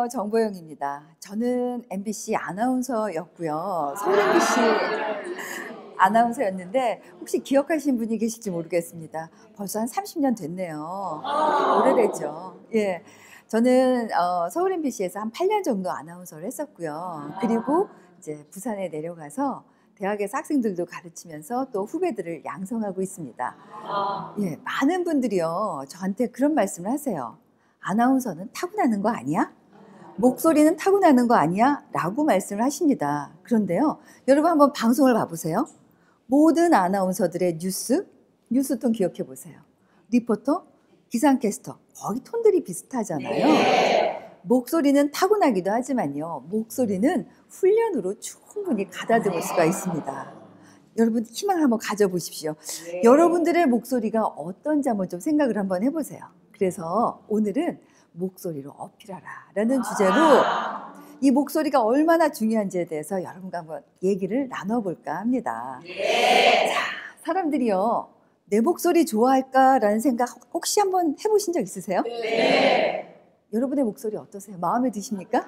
안녕하세요. 정보영입니다. 저는 MBC 아나운서였고요. 서울 MBC 아나운서였는데 혹시 기억하시는 분이 계실지 모르겠습니다. 벌써 한 30년 됐네요. 오래됐죠. 예. 저는 서울 MBC에서 한 8년 정도 아나운서를 했었고요. 그리고 이제 부산에 내려가서 대학에서 학생들도 가르치면서 또 후배들을 양성하고 있습니다. 예, 많은 분들이요, 저한테 그런 말씀을 하세요. 아나운서는 타고나는 거 아니야? 목소리는 타고나는 거 아니야? 라고 말씀을 하십니다. 그런데요, 여러분 한번 방송을 봐보세요. 모든 아나운서들의 뉴스톤 기억해 보세요. 리포터, 기상캐스터, 거의 톤들이 비슷하잖아요. 목소리는 타고나기도 하지만요, 목소리는 훈련으로 충분히 가다듬을 수가 있습니다. 여러분 희망을 한번 가져보십시오. 여러분들의 목소리가 어떤지 한번 좀 생각을 한번 해보세요. 그래서 오늘은 목소리로 어필하라 라는 주제로 이 목소리가 얼마나 중요한지에 대해서 여러분과 한번 얘기를 나눠볼까 합니다. 자, 사람들이요, 내 목소리 좋아할까라는 생각 혹시 한번 해보신 적 있으세요? 네. 여러분의 목소리 어떠세요? 마음에 드십니까?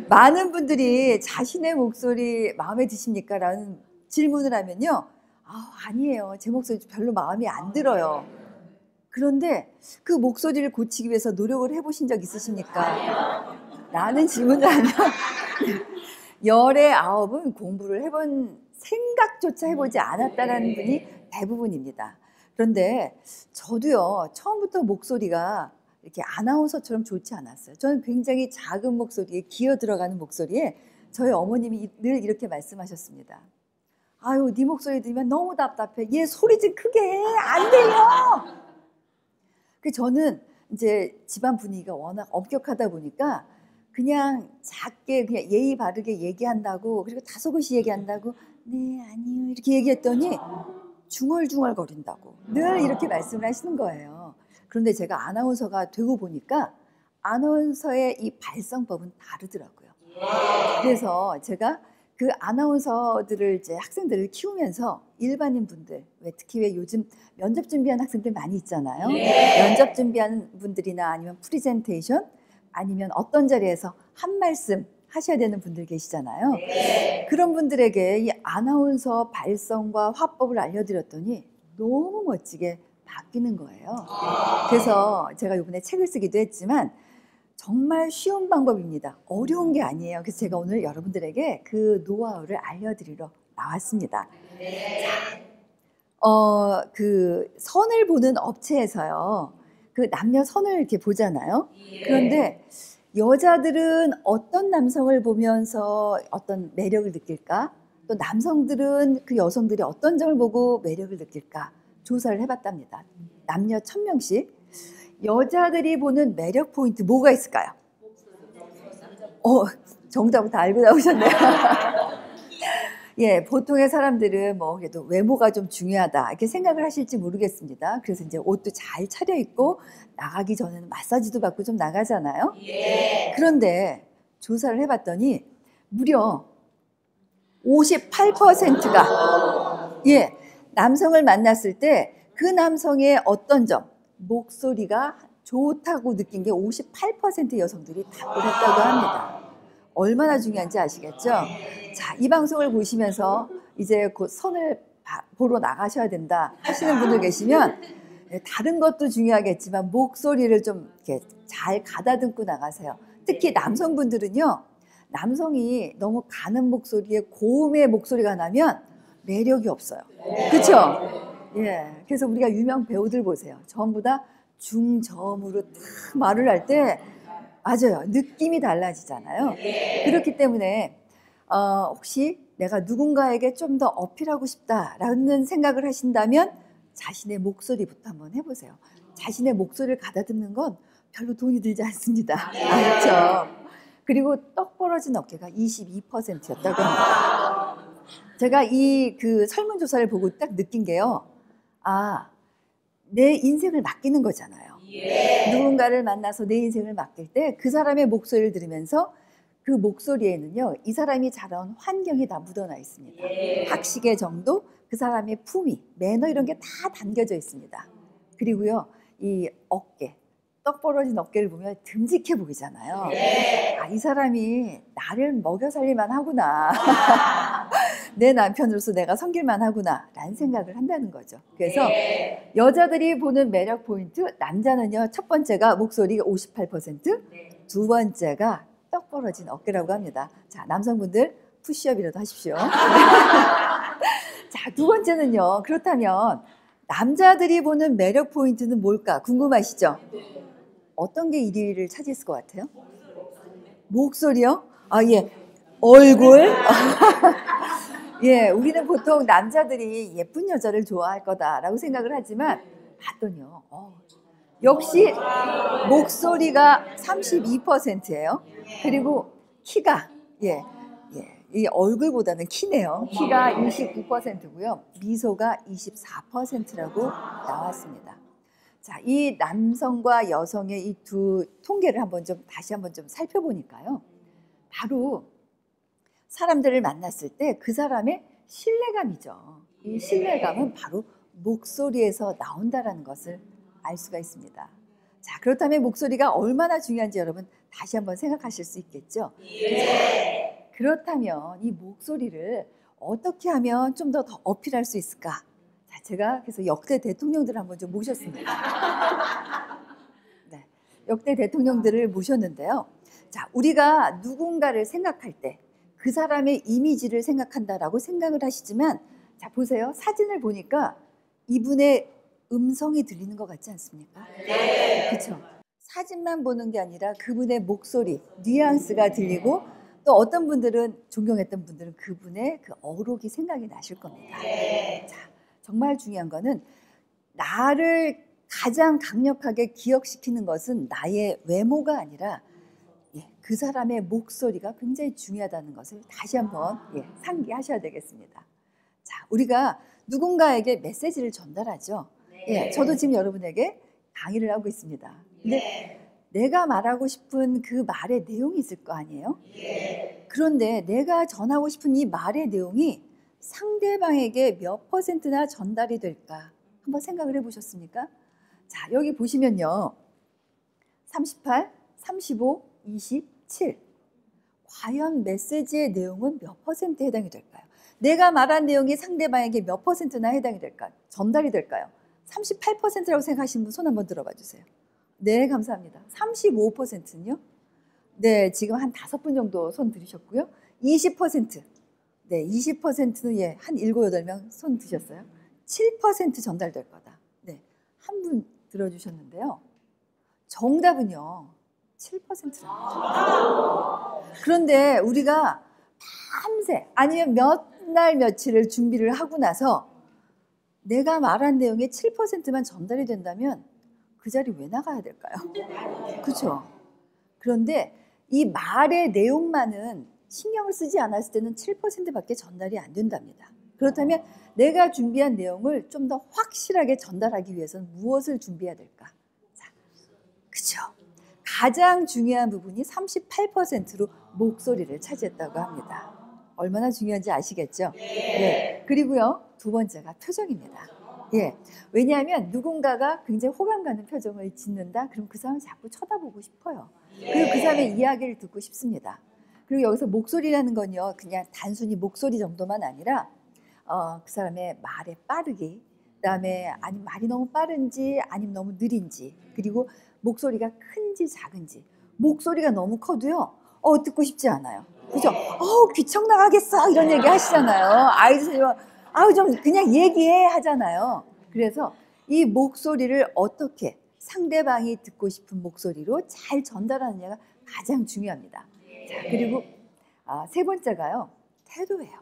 많은 분들이 자신의 목소리 마음에 드십니까? 라는 질문을 하면요, 아니에요. 제 목소리 별로 마음에 안 들어요. 그런데 그 목소리를 고치기 위해서 노력을 해보신 적 있으십니까? 라는 질문을 하면 열의 9은 공부를 해본 생각조차 해보지 않았다는 분이 대부분입니다. 그런데 저도요, 처음부터 목소리가 이렇게 아나운서처럼 좋지 않았어요. 저는 굉장히 작은 목소리에 기어 들어가는 목소리에 저희 어머님이 늘 이렇게 말씀하셨습니다. 아유, 네 목소리 들으면 너무 답답해. 얘 소리 좀 크게 해. 안 돼요. 그 저는 이제 집안 분위기가 워낙 엄격하다 보니까 그냥 작게 그냥 예의 바르게 얘기한다고, 그리고 다소곳이 얘기한다고, 네, 아니요, 이렇게 얘기했더니 중얼중얼 거린다고 늘 이렇게 말씀을 하시는 거예요. 그런데 제가 아나운서가 되고 보니까 아나운서의 이 발성법은 다르더라고요. 그래서 제가 그 아나운서들을 이제 학생들을 키우면서 일반인 분들, 특히 왜 요즘 면접 준비하는 학생들 많이 있잖아요. 면접 준비하는 분들이나 아니면 프리젠테이션, 아니면 어떤 자리에서 한 말씀 하셔야 되는 분들 계시잖아요. 그런 분들에게 이 아나운서 발성과 화법을 알려드렸더니 너무 멋지게 바뀌는 거예요. 그래서 제가 이번에 책을 쓰기도 했지만 정말 쉬운 방법입니다. 어려운 게 아니에요. 그래서 제가 오늘 여러분들에게 그 노하우를 알려드리러 나왔습니다. 그 선을 보는 업체에서요, 그 남녀 선을 이렇게 보잖아요. 그런데 여자들은 어떤 남성을 보면서 어떤 매력을 느낄까? 또 남성들은 그 여성들이 어떤 점을 보고 매력을 느낄까? 조사를 해봤답니다. 남녀 1000명씩. 여자들이 보는 매력 포인트 뭐가 있을까요? 정답을 다 알고 나오셨네요. 예, 보통의 사람들은 뭐 그래도 외모가 좀 중요하다 이렇게 생각을 하실지 모르겠습니다. 그래서 이제 옷도 잘 차려입고 나가기 전에는 마사지도 받고 좀 나가잖아요. 그런데 조사를 해봤더니 무려 58%가 예, 남성을 만났을 때 그 남성의 어떤 점, 목소리가 좋다고 느낀 게 58% 여성들이 답을 했다고 합니다. 얼마나 중요한지 아시겠죠? 자, 이 방송을 보시면서 이제 곧 선을 보러 나가셔야 된다 하시는 분들 계시면 다른 것도 중요하겠지만 목소리를 좀 이렇게 잘 가다듬고 나가세요. 특히 남성분들은요, 남성이 너무 가는 목소리에 고음의 목소리가 나면 매력이 없어요. 그렇죠? 예, 그래서 우리가 유명 배우들 보세요. 전부 다 중저음으로 딱 말을 할 때 맞아요. 느낌이 달라지잖아요. 그렇기 때문에 혹시 내가 누군가에게 좀 더 어필하고 싶다라는 생각을 하신다면 자신의 목소리부터 한번 해보세요. 자신의 목소리를 가다듬는 건 별로 돈이 들지 않습니다. 그렇죠? 그리고 떡 벌어진 어깨가 22%였다고 합니다. 제가 이 그 설문조사를 보고 딱 느낀 게요. 내 인생을 맡기는 거잖아요. 누군가를 만나서 내 인생을 맡길 때 그 사람의 목소리를 들으면서 그 목소리에는요, 이 사람이 자라온 환경이 다 묻어나 있습니다. 학식의 정도, 그 사람의 품위, 매너 이런 게 다 담겨져 있습니다. 그리고요, 이 어깨, 떡 벌어진 어깨를 보면 듬직해 보이잖아요. 아, 이 사람이 나를 먹여 살릴만 하구나. 내 남편으로서 내가 섬길만 하구나 라는 생각을 한다는 거죠. 그래서 여자들이 보는 매력 포인트, 남자는요, 첫 번째가 목소리가 58%, 두 번째가 떡 벌어진 어깨라고 합니다. 자, 남성분들 푸시업이라도 하십시오. 자, 두 번째는요, 그렇다면 남자들이 보는 매력 포인트는 뭘까 궁금하시죠? 어떤 게 1위를 차지했을 것 같아요? 목소리요? 아, 예. 얼굴? 예, 우리는 보통 남자들이 예쁜 여자를 좋아할 거다라고 생각을 하지만 봤더니요, 역시 목소리가 32%예요. 그리고 키가, 이 얼굴보다는 키네요. 키가 29%고요. 미소가 24%라고 나왔습니다. 자, 이 남성과 여성의 이 두 통계를 다시 한번 좀 살펴보니까요. 바로 사람들을 만났을 때 그 사람의 신뢰감이죠. 이 신뢰감은 바로 목소리에서 나온다는 것을 알 수가 있습니다. 자, 그렇다면 목소리가 얼마나 중요한지 여러분 다시 한번 생각하실 수 있겠죠? 자, 그렇다면 이 목소리를 어떻게 하면 좀 더 어필할 수 있을까? 자, 제가 그래서 역대 대통령들을 한번 좀 모셨습니다. 네, 역대 대통령들을 모셨는데요. 자, 우리가 누군가를 생각할 때 그 사람의 이미지를 생각한다라고 생각을 하시지만, 자, 보세요. 사진을 보니까 이분의 음성이 들리는 것 같지 않습니까? 네. 그렇죠. 사진만 보는 게 아니라 그분의 목소리, 뉘앙스가 들리고, 또 어떤 분들은, 존경했던 분들은 그분의 그 어록이 생각이 나실 겁니다. 자, 정말 중요한 거는 나를 가장 강력하게 기억시키는 것은 나의 외모가 아니라 그 사람의 목소리가 굉장히 중요하다는 것을 다시 한번 상기하셔야 되겠습니다. 자, 우리가 누군가에게 메시지를 전달하죠. 저도 지금 여러분에게 강의를 하고 있습니다. 근데 내가 말하고 싶은 그 말의 내용이 있을 거 아니에요? 그런데 내가 전하고 싶은 이 말의 내용이 상대방에게 몇 %나 전달이 될까? 한번 생각을 해보셨습니까? 자, 여기 보시면요. 38, 35, 27. 과연 메시지의 내용은 몇 %에 해당이 될까요? 내가 말한 내용이 상대방에게 몇 %나 해당이 될까요? 전달이 될까요? 38%라고 생각하시는 분 손 한번 들어봐 주세요. 네, 감사합니다. 35%는요? 네, 지금 한 5분 정도 손 들으셨고요. 20%. 네, 20%는 한 7, 8명 손 드셨어요. 7% 전달될 거다. 네, 한 분 들어주셨는데요. 정답은요, 7%랍니다. 그런데 우리가 밤새 아니면 몇 날 며칠을 준비를 하고 나서 내가 말한 내용의 7%만 전달이 된다면 그 자리 왜 나가야 될까요? 그렇죠? 그런데 이 말의 내용만은 신경을 쓰지 않았을 때는 7%밖에 전달이 안 된답니다. 그렇다면 내가 준비한 내용을 좀 더 확실하게 전달하기 위해서는 무엇을 준비해야 될까? 자, 그렇죠? 가장 중요한 부분이 38%로 목소리를 차지했다고 합니다. 얼마나 중요한지 아시겠죠? 네. 그리고요, 두 번째가 표정입니다. 왜냐하면 누군가가 굉장히 호감 가는 표정을 짓는다? 그럼 그 사람을 자꾸 쳐다보고 싶어요. 그리고 그 사람의 이야기를 듣고 싶습니다. 그리고 여기서 목소리라는 건요, 그냥 단순히 목소리 정도만 아니라 그 사람의 말의 빠르기, 그다음에 아니면 말이 너무 빠른지 아니면 너무 느린지, 그리고 목소리가 큰지 작은지. 목소리가 너무 커도요, 듣고 싶지 않아요. 그죠? 귀청 나가겠어 이런 얘기 하시잖아요. 아이들 좀 그냥 얘기해 하잖아요. 그래서 이 목소리를 어떻게 상대방이 듣고 싶은 목소리로 잘 전달하느냐가 가장 중요합니다. 자, 그리고 세 번째가요, 태도예요.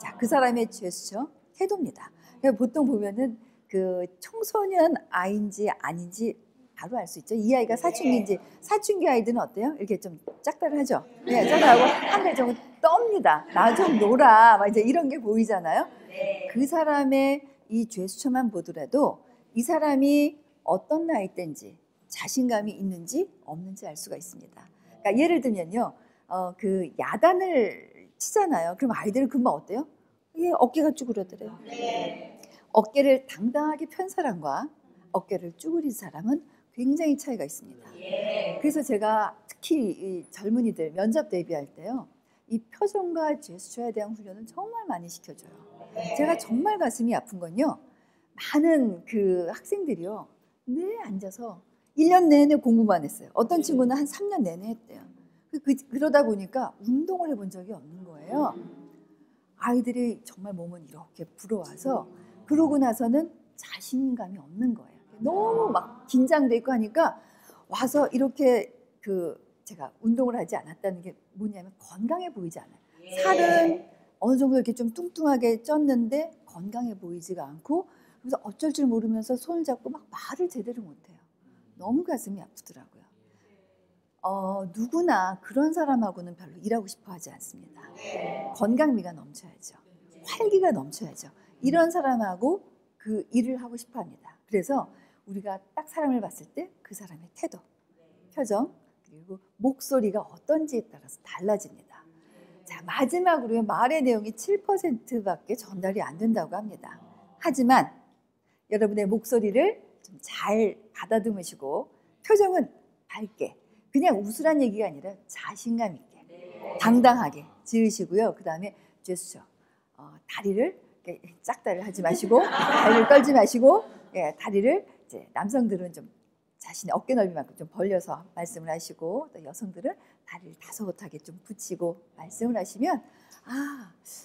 자, 그 사람의 제스처, 태도입니다. 보통 보면은 그 청소년 아이인지 아닌지 바로 알 수 있죠. 이 아이가 사춘기인지. 사춘기 아이들은 어때요? 이렇게 좀 짝달하죠. 짝달하고 한 달 정도 떱니다. 나 좀 놀아. 막 이제 이런 게 보이잖아요. 그 사람의 이 제스처만 보더라도 이 사람이 어떤 나이 때인지, 자신감이 있는지 없는지 알 수가 있습니다. 그러니까 예를 들면요, 그 야단을 치잖아요. 그럼 아이들은 금방 어때요? 어깨가 쭈그러들어요. 어깨를 당당하게 편 사람과 어깨를 쭈그린 사람은 굉장히 차이가 있습니다. 그래서 제가 특히 이 젊은이들 면접 대비할 때요, 이 표정과 제스처에 대한 훈련을 정말 많이 시켜줘요. 제가 정말 가슴이 아픈 건요, 많은 그 학생들이요, 늘 앉아서 1년 내내 공부만 했어요. 어떤 친구는 한 3년 내내 했대요. 그러다 보니까 운동을 해본 적이 없는 거예요. 아이들이 정말 몸은 이렇게 부러워서 그러고 나서는 자신감이 없는 거예요. 너무 막 긴장돼 있고 하니까 와서 이렇게 제가 운동을 하지 않았다는 게 뭐냐면 건강해 보이지 않아요. 살은 어느 정도 이렇게 좀 뚱뚱하게 쪘는데 건강해 보이지가 않고, 그래서 어쩔 줄 모르면서 손을 잡고 막 말을 제대로 못해요. 너무 가슴이 아프더라고요. 누구나 그런 사람하고는 별로 일하고 싶어 하지 않습니다. 건강미가 넘쳐야죠. 활기가 넘쳐야죠. 이런 사람하고 그 일을 하고 싶어 합니다. 그래서 우리가 딱 사람을 봤을 때 그 사람의 태도, 표정, 그리고 목소리가 어떤지에 따라서 달라집니다. 자, 마지막으로 말의 내용이 7%밖에 전달이 안 된다고 합니다. 하지만 여러분의 목소리를 좀 잘 가다듬으시고 표정은 밝게, 그냥 우스란 얘기가 아니라 자신감 있게 당당하게 지으시고요. 그 다음에 제스처, 다리를 짝다리를 하지 마시고 다리를 떨지 마시고, 다리를 이제 남성들은 좀 자신의 어깨 넓이만큼 좀 벌려서 말씀을 하시고, 또 여성들은 다리를 다소곳하게 좀 붙이고 말씀을 하시면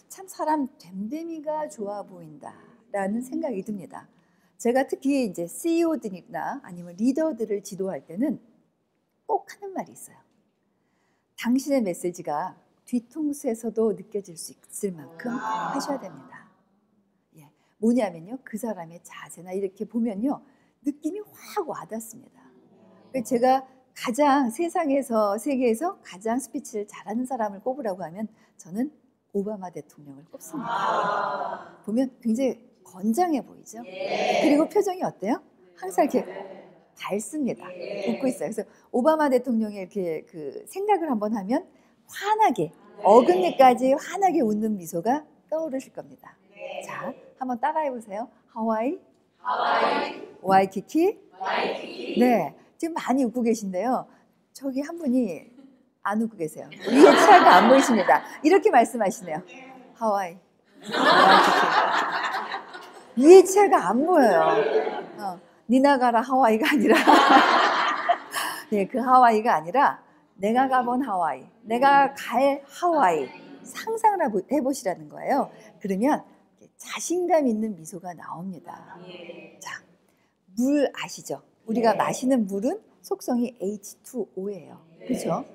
참 사람 됨됨이가 좋아 보인다라는 생각이 듭니다. 제가 특히 이제 CEO들이나 아니면 리더들을 지도할 때는 꼭 하는 말이 있어요. 당신의 메시지가 뒤통수에서도 느껴질 수 있을 만큼 하셔야 됩니다. 뭐냐면요, 그 사람의 자세나 이렇게 보면요, 느낌이 확 와닿습니다. 제가 가장 세계에서 가장 스피치를 잘하는 사람을 꼽으라고 하면 저는 오바마 대통령을 꼽습니다. 보면 굉장히 건장해 보이죠? 그리고 표정이 어때요? 항상 이렇게 밝습니다. 웃고 있어요. 그래서 오바마 대통령의 이렇게 그 생각을 한번 하면 환하게, 어금니까지 환하게 웃는 미소가 떠오르실 겁니다. 자, 한번 따라해 보세요. 하와이, 와이키키. 네, 지금 많이 웃고 계신데요. 저기 한 분이 안 웃고 계세요. 위에 치아가 안 보이십니다. 이렇게 말씀하시네요. 하와이, 와이키키. 위에 치아가 안 보여요. 니나가라 하와이가 아니라 네, 그 하와이가 아니라 내가 가본 하와이, 내가 갈 하와이 상상을 해보시라는 거예요. 그러면 자신감 있는 미소가 나옵니다. 자, 물 아시죠? 우리가 마시는 물은 속성이 H2O예요. 그렇죠?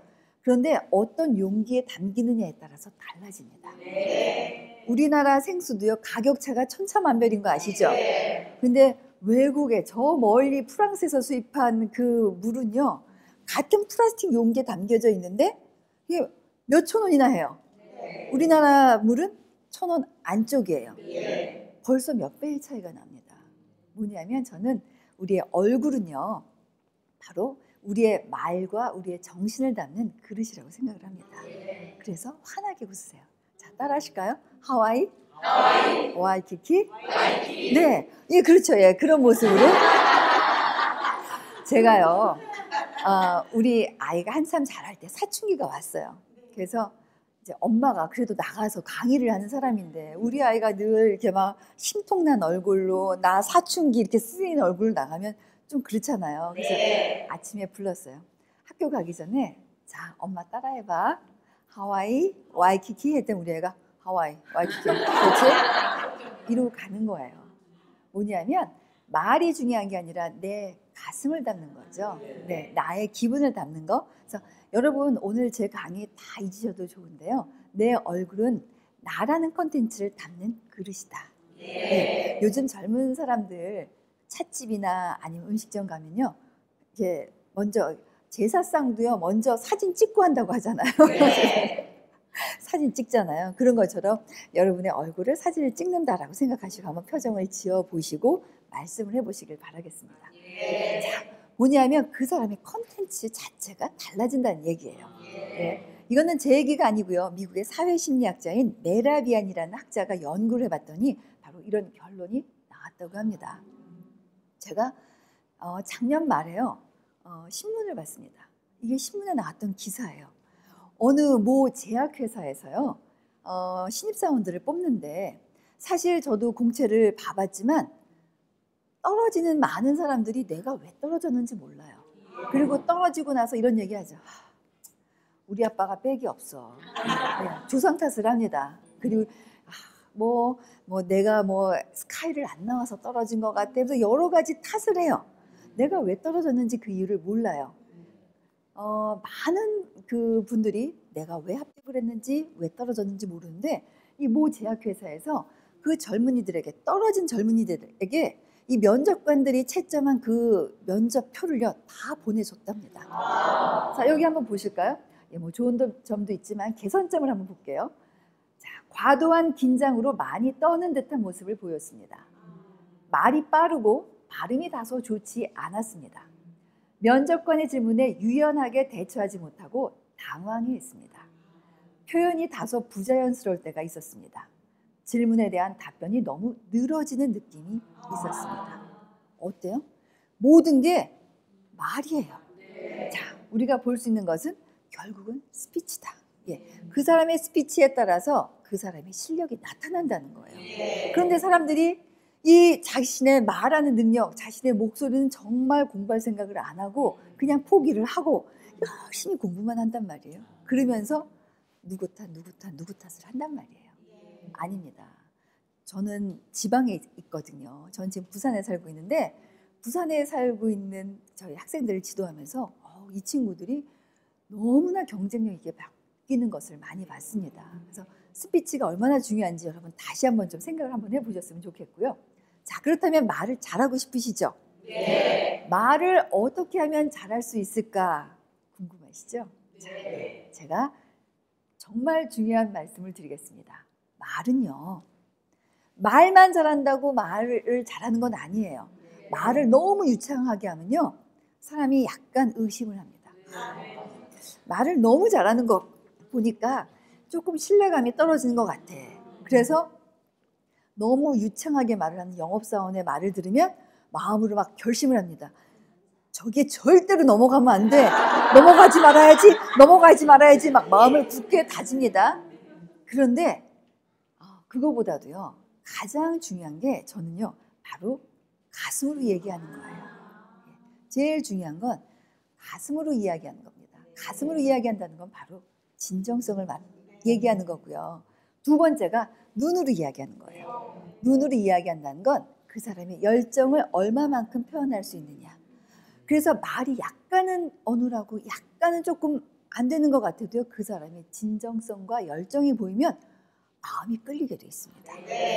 그런데 어떤 용기에 담기느냐에 따라서 달라집니다. 우리나라 생수도요, 가격차가 천차만별인 거 아시죠? 근데 외국에 저 멀리 프랑스에서 수입한 그 물은요, 같은 플라스틱 용기에 담겨져 있는데 이게 몇천 원이나 해요. 우리나라 물은 1,000원 안쪽이에요. 벌써 몇 배의 차이가 납니다. 뭐냐면 저는 우리의 얼굴은요, 바로 우리의 말과 우리의 정신을 담는 그릇이라고 생각을 합니다. 그래서 환하게 웃으세요. 자, 따라 하실까요? 하와이, 와이키키. 네, 예, 그렇죠. 예, 그런 모습으로. 제가요, 우리 아이가 한참 자랄 때 사춘기가 왔어요. 그래서 이제 엄마가 그래도 나가서 강의를 하는 사람인데 우리 아이가 늘 이렇게 막 심통난 얼굴로 나 사춘기 이렇게 쓰인 얼굴로 나가면 좀 그렇잖아요. 그래서 아침에 불렀어요. 학교 가기 전에 자, 엄마 따라해봐. 하와이, 와이키키 했더니 우리 애가 하와이, 와이키키. 그렇지? 이러고 가는 거예요. 뭐냐면 말이 중요한 게 아니라 내 가슴을 담는 거죠. 네, 나의 기분을 담는 거. 그래서 여러분 오늘 제 강의 다 잊으셔도 좋은데요. 내 얼굴은 나라는 컨텐츠를 담는 그릇이다. 네, 요즘 젊은 사람들 찻집이나 아니면 음식점 가면요, 이게 먼저 제사상도요 먼저 사진 찍고 한다고 하잖아요. 사진 찍잖아요. 그런 것처럼 여러분의 얼굴을 사진을 찍는다라고 생각하시고 한번 표정을 지어 보시고 말씀을 해보시길 바라겠습니다. 자, 뭐냐면 그 사람의 컨텐츠 자체가 달라진다는 얘기예요. 네. 이거는 제 얘기가 아니고요. 미국의 사회심리학자인 메라비안이라는 학자가 연구를 해봤더니 바로 이런 결론이 나왔다고 합니다. 제가 작년 말에요. 신문을 봤습니다. 이게 신문에 나왔던 기사예요. 어느 모 제약회사에서요, 신입사원들을 뽑는데, 사실 저도 공채를 봐봤지만 떨어지는 많은 사람들이 내가 왜 떨어졌는지 몰라요. 그리고 떨어지고 나서 이런 얘기하죠. 우리 아빠가 백이 없어. 조상 탓을 합니다. 그리고 내가 스카이를 안 나와서 떨어진 것 같아. 그래서 여러 가지 탓을 해요. 내가 왜 떨어졌는지 그 이유를 몰라요. 많은 그 분들이 내가 왜 합격을 했는지, 왜 떨어졌는지 모르는데, 이 모 제약회사에서 그 젊은이들에게, 떨어진 젊은이들에게 이 면접관들이 채점한 그 면접표를요, 다 보내줬답니다. 자, 여기 한번 보실까요? 뭐 좋은 점도 있지만 개선점을 한번 볼게요. 자, 과도한 긴장으로 많이 떠는 듯한 모습을 보였습니다. 말이 빠르고 발음이 다소 좋지 않았습니다. 면접관의 질문에 유연하게 대처하지 못하고 당황해했습니다. 표현이 다소 부자연스러울 때가 있었습니다. 질문에 대한 답변이 너무 늘어지는 느낌이 있었습니다. 어때요? 모든 게 말이에요. 자, 우리가 볼 수 있는 것은 결국은 스피치다. 그 사람의 스피치에 따라서 그 사람의 실력이 나타난다는 거예요. 그런데 사람들이 이 자신의 말하는 능력, 자신의 목소리는 정말 공부할 생각을 안 하고 그냥 포기를 하고 열심히 공부만 한단 말이에요. 그러면서 누구 탓을 한단 말이에요. 아닙니다. 저는 지방에 있거든요. 저는 지금 부산에 살고 있는데, 부산에 살고 있는 저희 학생들을 지도하면서 이 친구들이 너무나 경쟁력 있게 바뀌는 것을 많이 봤습니다. 그래서 스피치가 얼마나 중요한지 여러분 다시 한번 좀 생각을 한번 해보셨으면 좋겠고요. 자, 그렇다면 말을 잘하고 싶으시죠? 네. 말을 어떻게 하면 잘할 수 있을까 궁금하시죠? 자, 제가 정말 중요한 말씀을 드리겠습니다. 말은요, 말만 잘한다고 말을 잘하는 건 아니에요. 말을 너무 유창하게 하면요, 사람이 약간 의심을 합니다. 말을 너무 잘하는 거 보니까 조금 신뢰감이 떨어지는 것 같아. 그래서 너무 유창하게 말을 하는 영업사원의 말을 들으면 마음으로 막 결심을 합니다. 저게 절대로 넘어가면 안 돼. 넘어가지 말아야지 막 마음을 굳게 다집니다. 그런데 그거보다도요, 가장 중요한 게 저는요, 바로 가슴으로 얘기하는 거예요. 제일 중요한 건 가슴으로 이야기하는 겁니다. 가슴으로 이야기한다는 건 바로 진정성을 얘기하는 거고요. 두 번째가 눈으로 이야기하는 거예요. 눈으로 이야기한다는 건 그 사람의 열정을 얼마만큼 표현할 수 있느냐. 그래서 말이 약간은 어눌하고 약간은 조금 안 되는 것 같아도요, 그 사람의 진정성과 열정이 보이면 마음이 끌리게 돼 있습니다.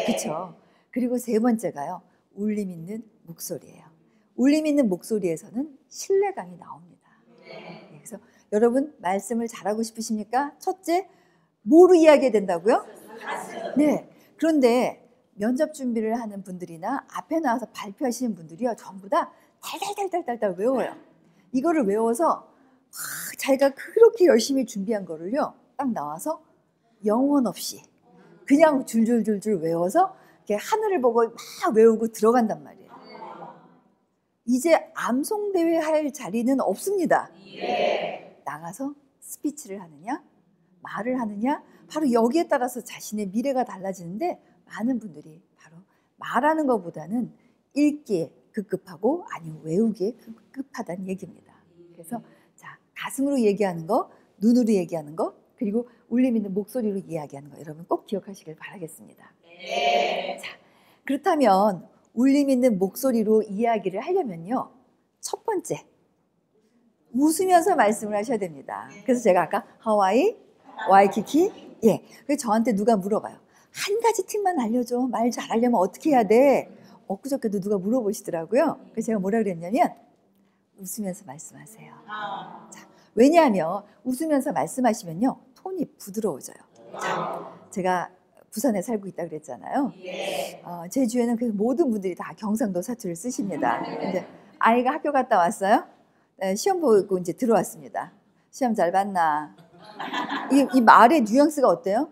그렇죠? 그리고 세 번째가요, 울림 있는 목소리예요. 울림 있는 목소리에서는 신뢰감이 나옵니다. 그래서 여러분 말씀을 잘하고 싶으십니까? 첫째, 뭐로 이야기해야 된다고요? 네. 그런데 면접 준비를 하는 분들이나 앞에 나와서 발표하시는 분들이요, 전부 다 달달달달달달 외워요. 이거를 외워서 자기가 그렇게 열심히 준비한 거를요, 딱 나와서 영혼 없이 그냥 줄줄줄줄 외워서 이렇게 하늘을 보고 막 외우고 들어간단 말이에요. 이제 암송대회 할 자리는 없습니다. 나가서 스피치를 하느냐, 말을 하느냐, 바로 여기에 따라서 자신의 미래가 달라지는데, 많은 분들이 바로 말하는 것보다는 읽기에 급급하고 아니면 외우기에 급급하다는 얘기입니다. 그래서 자, 가슴으로 얘기하는 거, 눈으로 얘기하는 거, 그리고 울림 있는 목소리로 이야기하는 거, 여러분 꼭 기억하시길 바라겠습니다. 자, 그렇다면 울림 있는 목소리로 이야기를 하려면요, 첫 번째, 웃으면서 말씀을 하셔야 됩니다. 그래서 제가 아까 하와이, 와이키키, 그래서 저한테 누가 물어봐요. 한 가지 팁만 알려줘. 말 잘하려면 어떻게 해야 돼? 엊그저께도 누가 물어보시더라고요. 그래서 제가 뭐라 그랬냐면, 웃으면서 말씀하세요. 자, 왜냐하면 웃으면서 말씀하시면요, 톤이 부드러워져요. 자, 제가 부산에 살고 있다 그랬잖아요. 제 주위에는 그 모든 분들이 다 경상도 사투리를 쓰십니다. 이제 아이가 학교 갔다 왔어요. 시험 보고 이제 들어왔습니다. 시험 잘 봤나? 이 말의 뉘앙스가 어때요?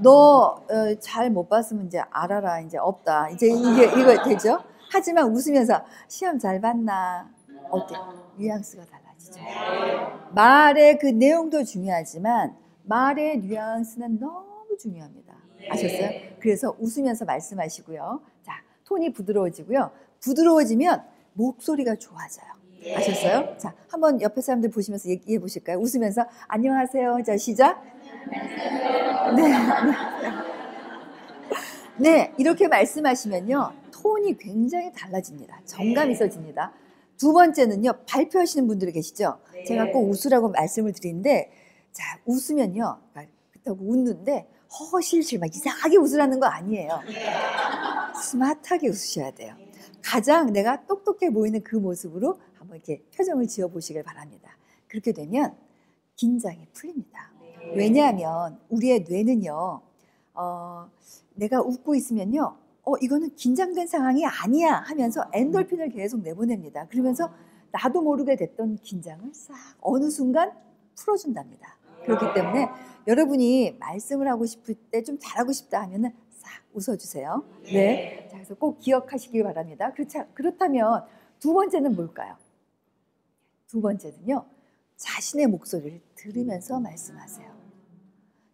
너 잘 못 봤으면 이제 알아라. 이제 없다. 이제 이거 되죠? 하지만 웃으면서 시험 잘 봤나? 어때? 뉘앙스가 달라요. 마찬가지죠. 말의 그 내용도 중요하지만 말의 뉘앙스는 너무 중요합니다. 아셨어요? 그래서 웃으면서 말씀하시고요. 자, 톤이 부드러워지고요. 부드러워지면 목소리가 좋아져요. 아셨어요? 자, 한번 옆에 사람들 보시면서 얘기해 보실까요? 웃으면서 안녕하세요. 자, 시작. 네, 안녕하세요. 네, 이렇게 말씀하시면요. 톤이 굉장히 달라집니다. 정감이 있어집니다. 두 번째는요. 발표하시는 분들이 계시죠? 제가 꼭 웃으라고 말씀을 드리는데 자, 웃으면요. 그렇다고 웃는데 허실실 막 이상하게 웃으라는 거 아니에요. 스마트하게 웃으셔야 돼요. 가장 내가 똑똑해 보이는 그 모습으로 한번 이렇게 표정을 지어 보시길 바랍니다. 그렇게 되면 긴장이 풀립니다. 왜냐하면 우리의 뇌는요. 내가 웃고 있으면요. 이거는 긴장된 상황이 아니야 하면서 엔돌핀을 계속 내보냅니다. 그러면서 나도 모르게 됐던 긴장을 싹 어느 순간 풀어준답니다. 그렇기 때문에 여러분이 말씀을 하고 싶을 때 좀 잘하고 싶다 하면은 싹 웃어주세요. 네. 자, 그래서 꼭 기억하시기 바랍니다. 그렇다면 두 번째는 뭘까요? 두 번째는요. 자신의 목소리를 들으면서 말씀하세요.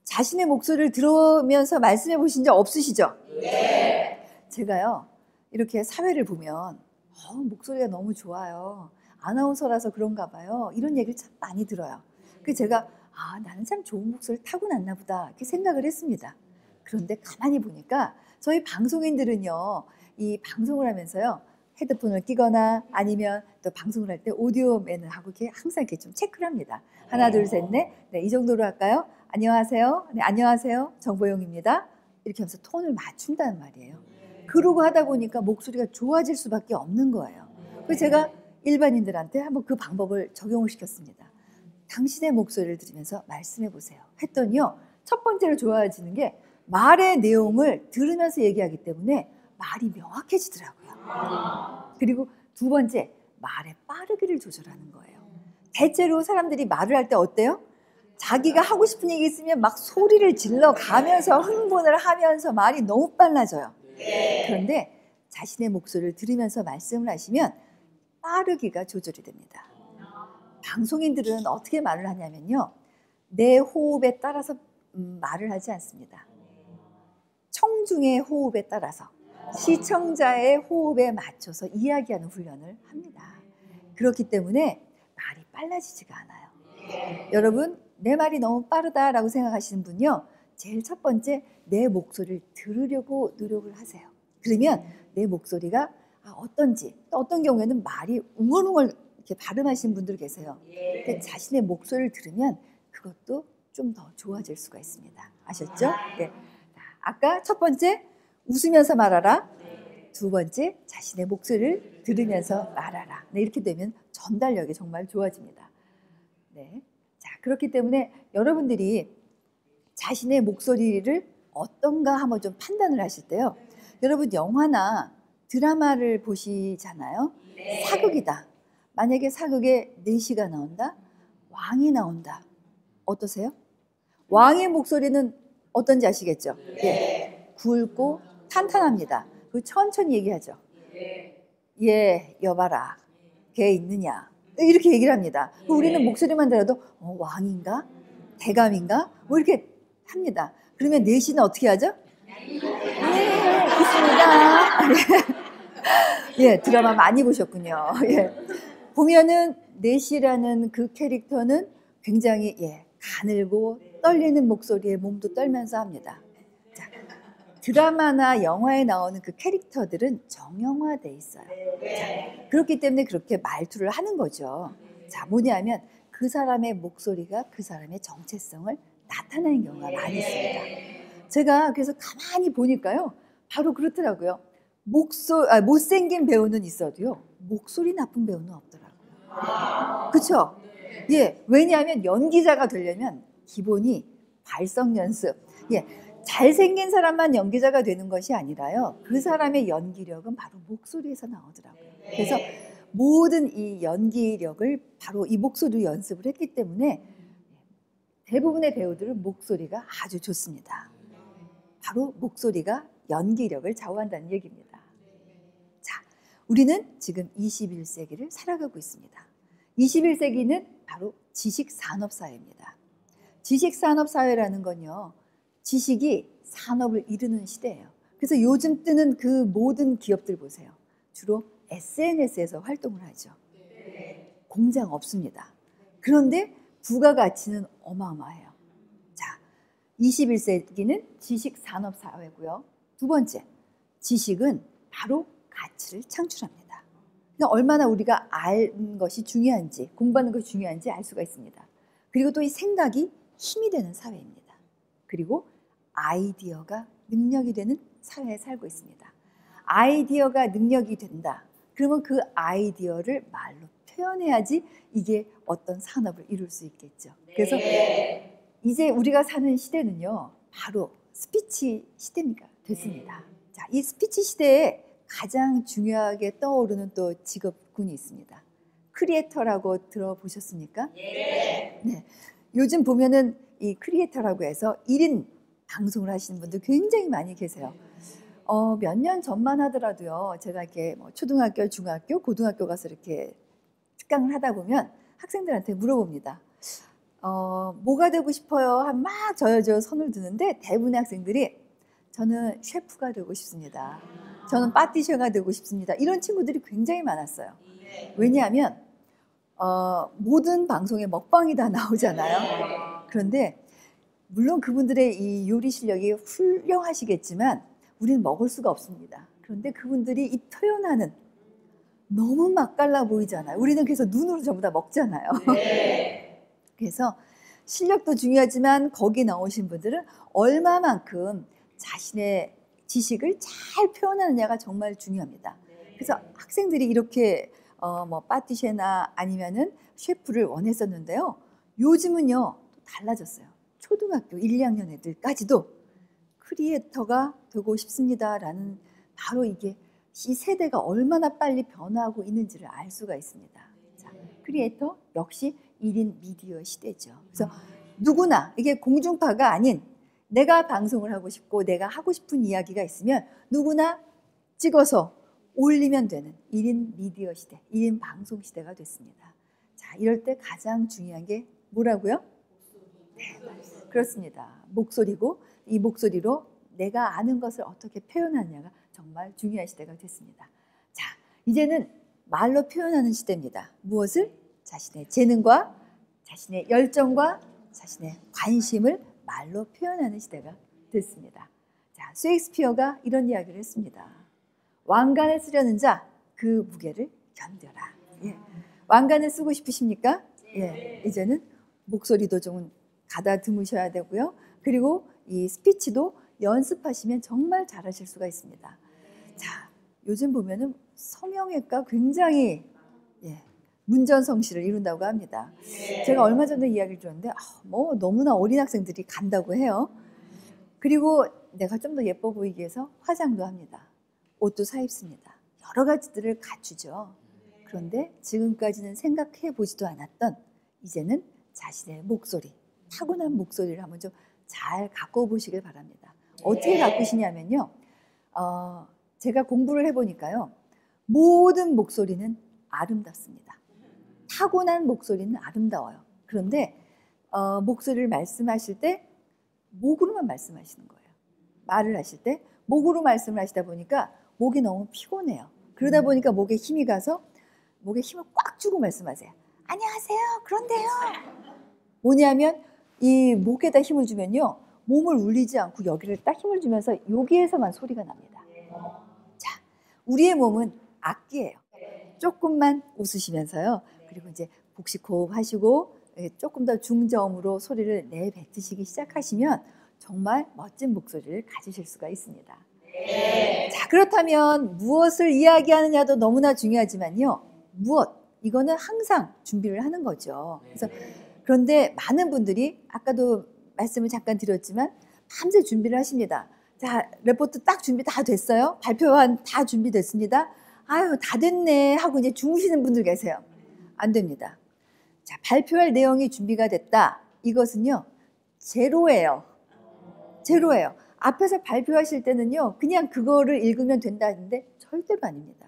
자신의 목소리를 들으면서 말씀해 보신 적 없으시죠? 네. 제가요. 이렇게 사회를 보면 목소리가 너무 좋아요. 아나운서라서 그런가 봐요. 이런 얘기를 참 많이 들어요. 그래서 제가 나는 참 좋은 목소리를 타고났나 보다 이렇게 생각을 했습니다. 그런데 가만히 보니까 저희 방송인들은요. 이 방송을 하면서요. 헤드폰을 끼거나 아니면 또 방송을 할 때 오디오맨을 하고 이렇게 항상 이렇게 좀 체크를 합니다. 하나, 둘, 셋, 넷. 네, 이 정도로 할까요? 안녕하세요. 네, 안녕하세요. 정보영입니다. 이렇게 하면서 톤을 맞춘다는 말이에요. 그러고 하다 보니까 목소리가 좋아질 수밖에 없는 거예요. 그래서 제가 일반인들한테 한번 그 방법을 적용을 시켰습니다. 당신의 목소리를 들으면서 말씀해 보세요. 했더니요. 첫 번째로 좋아지는 게 말의 내용을 들으면서 얘기하기 때문에 말이 명확해지더라고요. 그리고 두 번째, 말의 빠르기를 조절하는 거예요. 대체로 사람들이 말을 할 때 어때요? 자기가 하고 싶은 얘기 있으면 막 소리를 질러 가면서 흥분을 하면서 말이 너무 빨라져요. 그런데 자신의 목소리를 들으면서 말씀을 하시면 빠르기가 조절이 됩니다. 방송인들은 어떻게 말을 하냐면요. 내 호흡에 따라서 말을 하지 않습니다. 청중의 호흡에 따라서 시청자의 호흡에 맞춰서 이야기하는 훈련을 합니다. 그렇기 때문에 말이 빨라지지가 않아요. 여러분, 내 말이 너무 빠르다라고 생각하시는 분요. 제일 첫 번째, 내 목소리를 들으려고 노력을 하세요. 그러면 내 목소리가 어떤지, 또 어떤 경우에는 말이 웅얼웅얼 이렇게 발음하시는 분들 계세요. 근데 자신의 목소리를 들으면 그것도 좀 더 좋아질 수가 있습니다. 아셨죠? 네. 아까 첫 번째, 웃으면서 말하라. 두 번째, 자신의 목소리를 들으면서 말하라. 네, 이렇게 되면 전달력이 정말 좋아집니다. 네. 자, 그렇기 때문에 여러분들이 자신의 목소리를 어떤가 한번 좀 판단을 하실 때요. 여러분 영화나 드라마를 보시잖아요. 사극이다. 만약에 사극에 내시가 나온다. 왕이 나온다. 어떠세요? 왕의 목소리는 어떤지 아시겠죠? 예. 굵고 탄탄합니다. 그리고 천천히 얘기하죠. 예, 여봐라. 걔 있느냐. 이렇게 얘기를 합니다. 우리는 목소리만 들어도 왕인가? 대감인가? 뭐 이렇게 합니다. 그러면 내시는 어떻게 하죠? 네, 있습니다. 예, 드라마 많이 보셨군요. 예. 보면은 내시라는 그 캐릭터는 굉장히 가늘고 떨리는 목소리에 몸도 떨면서 합니다. 자, 드라마나 영화에 나오는 그 캐릭터들은 정형화돼 있어요. 자, 그렇기 때문에 그렇게 말투를 하는 거죠. 자, 뭐냐면 그 사람의 목소리가 그 사람의 정체성을 나타내는 경우가 많이 있습니다. 제가 그래서 가만히 보니까요. 바로 그렇더라고요. 못생긴 배우는 있어도요. 목소리 나쁜 배우는 없더라고요. 그렇죠? 예, 왜냐하면 연기자가 되려면 기본이 발성 연습. 예, 잘생긴 사람만 연기자가 되는 것이 아니라요. 그 사람의 연기력은 바로 목소리에서 나오더라고요. 그래서 모든 이 연기력을 바로 이 목소리로 연습을 했기 때문에 대부분의 배우들은 목소리가 아주 좋습니다. 바로 목소리가 연기력을 좌우한다는 얘기입니다. 자, 우리는 지금 21세기를 살아가고 있습니다. 21세기는 바로 지식산업사회입니다. 지식산업사회라는 건요, 지식이 산업을 이루는 시대예요. 그래서 요즘 뜨는 그 모든 기업들 보세요. 주로 SNS에서 활동을 하죠. 공장 없습니다. 그런데 부가가치는 어마어마해요. 자, 21세기는 지식산업사회고요. 두 번째, 지식은 바로 가치를 창출합니다. 그러니까 얼마나 우리가 아는 것이 중요한지, 공부하는 것이 중요한지 알 수가 있습니다. 그리고 또 이 생각이 힘이 되는 사회입니다. 그리고 아이디어가 능력이 되는 사회에 살고 있습니다. 아이디어가 능력이 된다. 그러면 그 아이디어를 말로 표현해야지 이게 어떤 산업을 이룰 수 있겠죠. 그래서 이제 우리가 사는 시대는요, 바로 스피치 시대가 됐습니다. 자, 이 스피치 시대에 가장 중요하게 떠오르는 또 직업군이 있습니다. 크리에이터라고 들어보셨습니까? 네. 요즘 보면은 이 크리에이터라고 해서 1인 방송을 하시는 분들 굉장히 많이 계세요. 몇 년 전만 하더라도요, 제가 이렇게 뭐 초등학교, 중학교, 고등학교 가서 이렇게 특강을 하다 보면 학생들한테 물어봅니다. 뭐가 되고 싶어요? 하면 막 저여저 손을 드는데 대부분의 학생들이 저는 셰프가 되고 싶습니다. 저는 파티셔가 되고 싶습니다. 이런 친구들이 굉장히 많았어요. 왜냐하면 모든 방송에 먹방이 다 나오잖아요. 그런데 물론 그분들의 이 요리 실력이 훌륭하시겠지만 우리는 먹을 수가 없습니다. 그런데 그분들이 이 표현하는 너무 맛깔나 보이잖아요. 우리는 그래서 눈으로 전부 다 먹잖아요. 그래서 실력도 중요하지만 거기 나오신 분들은 얼마만큼 자신의 지식을 잘 표현하느냐가 정말 중요합니다. 그래서 학생들이 이렇게 뭐 파티셰나 아니면은 셰프를 원했었는데요. 요즘은요 또 달라졌어요. 초등학교 1, 2학년 애들까지도 크리에이터가 되고 싶습니다라는 바로 이게 이 세대가 얼마나 빨리 변화하고 있는지를 알 수가 있습니다. 자, 크리에이터 역시 1인 미디어 시대죠. 그래서 누구나 이게 공중파가 아닌 내가 방송을 하고 싶고 내가 하고 싶은 이야기가 있으면 누구나 찍어서 올리면 되는 1인 미디어 시대, 1인 방송 시대가 됐습니다. 자, 이럴 때 가장 중요한 게 뭐라고요? 네, 그렇습니다. 목소리고 이 목소리로 내가 아는 것을 어떻게 표현하느냐가 정말 중요한 시대가 됐습니다. 자, 이제는 말로 표현하는 시대입니다. 무엇을? 자신의 재능과 자신의 열정과 자신의 관심을 말로 표현하는 시대가 됐습니다. 자, 셰익스피어가 이런 이야기를 했습니다. 왕관을 쓰려는 자, 그 무게를 견뎌라. 예. 왕관을 쓰고 싶으십니까? 예. 이제는 목소리도 좀 가다듬으셔야 되고요. 그리고 이 스피치도 연습하시면 정말 잘하실 수가 있습니다. 자, 요즘 보면은 성형외과 굉장히 문전성시를 이룬다고 합니다. 제가 얼마 전에 이야기를 들었는데 뭐 너무나 어린 학생들이 간다고 해요. 그리고 내가 좀 더 예뻐 보이기 위해서 화장도 합니다. 옷도 사입습니다. 여러 가지들을 갖추죠. 그런데 지금까지는 생각해 보지도 않았던 이제는 자신의 목소리, 타고난 목소리를 한번 좀 잘 갖고 보시길 바랍니다. 어떻게 가꾸시냐면요. 제가 공부를 해보니까요. 모든 목소리는 아름답습니다. 타고난 목소리는 아름다워요. 그런데 목소리를 말씀하실 때 목으로만 말씀하시는 거예요. 말을 하실 때 목으로 말씀을 하시다 보니까 목이 너무 피곤해요. 그러다 보니까 목에 힘이 가서 목에 힘을 꽉 주고 말씀하세요. 안녕하세요. 그런데요. 뭐냐면 이 목에다 힘을 주면요. 몸을 울리지 않고 여기를 딱 힘을 주면서 여기에서만 소리가 납니다. 자, 우리의 몸은 악기예요. 조금만 웃으시면서요. 그리고 이제 복식 호흡하시고 조금 더 중저음으로 소리를 내뱉으시기 시작하시면 정말 멋진 목소리를 가지실 수가 있습니다. 자, 그렇다면 무엇을 이야기하느냐도 너무나 중요하지만요. 무엇? 이거는 항상 준비를 하는 거죠. 그래서 그런데 많은 분들이 아까도 말씀을 잠깐 드렸지만 밤새 준비를 하십니다. 자, 레포트 딱 준비 다 됐어요. 발표한 다 준비됐습니다. 아유, 다 됐네 하고 이제 주무시는 분들 계세요. 안 됩니다. 자, 발표할 내용이 준비가 됐다. 이것은요, 제로예요. 제로예요. 앞에서 발표하실 때는요, 그냥 그거를 읽으면 된다는데 절대로 아닙니다.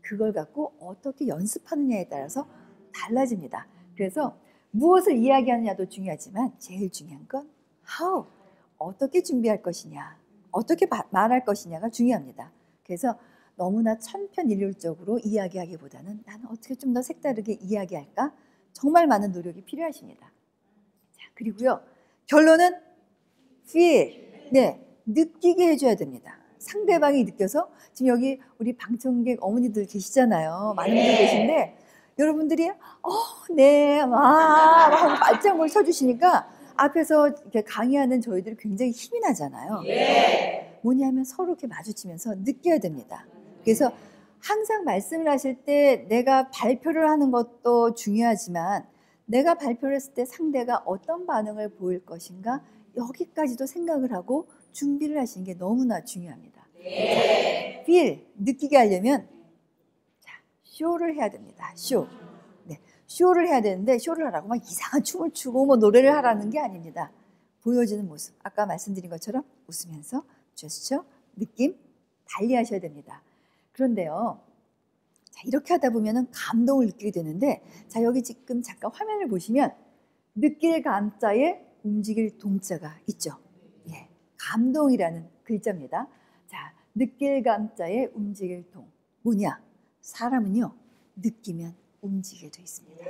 그걸 갖고 어떻게 연습하느냐에 따라서 달라집니다. 그래서 무엇을 이야기하느냐도 중요하지만 제일 중요한 건 how, 어떻게 준비할 것이냐, 어떻게 말할 것이냐가 중요합니다. 그래서 너무나 천편일률적으로 이야기하기보다는 나는 어떻게 좀 더 색다르게 이야기할까? 정말 많은 노력이 필요하십니다. 자, 그리고요. 결론은 feel. 네, 느끼게 해줘야 됩니다. 상대방이 느껴서 지금 여기 우리 방청객 어머니들 계시잖아요. 많은 분들 계신데 여러분들이 네, 막 하고 발장을 쳐주시니까 앞에서 이렇게 강의하는 저희들이 굉장히 힘이 나잖아요. 뭐냐면 서로 이렇게 마주치면서 느껴야 됩니다. 그래서 항상 말씀을 하실 때 내가 발표를 하는 것도 중요하지만 내가 발표를 했을 때 상대가 어떤 반응을 보일 것인가 여기까지도 생각을 하고 준비를 하시는 게 너무나 중요합니다. 자, feel, 느끼게 하려면 자, 쇼를 해야 됩니다. 쇼. 네, 쇼를 해야 되는데 쇼를 하라고 막 이상한 춤을 추고 뭐 노래를 하라는 게 아닙니다. 보여지는 모습, 아까 말씀드린 것처럼 웃으면서 제스처, 느낌 달리 하셔야 됩니다. 그런데요, 자, 이렇게 하다 보면은 감동을 느끼게 되는데, 자, 여기 지금 잠깐 화면을 보시면 느낄 감자에 움직일 동자가 있죠. 예, 감동이라는 글자입니다. 자, 느낄 감자에 움직일 동. 뭐냐? 사람은요, 느끼면 움직이게 돼 있습니다.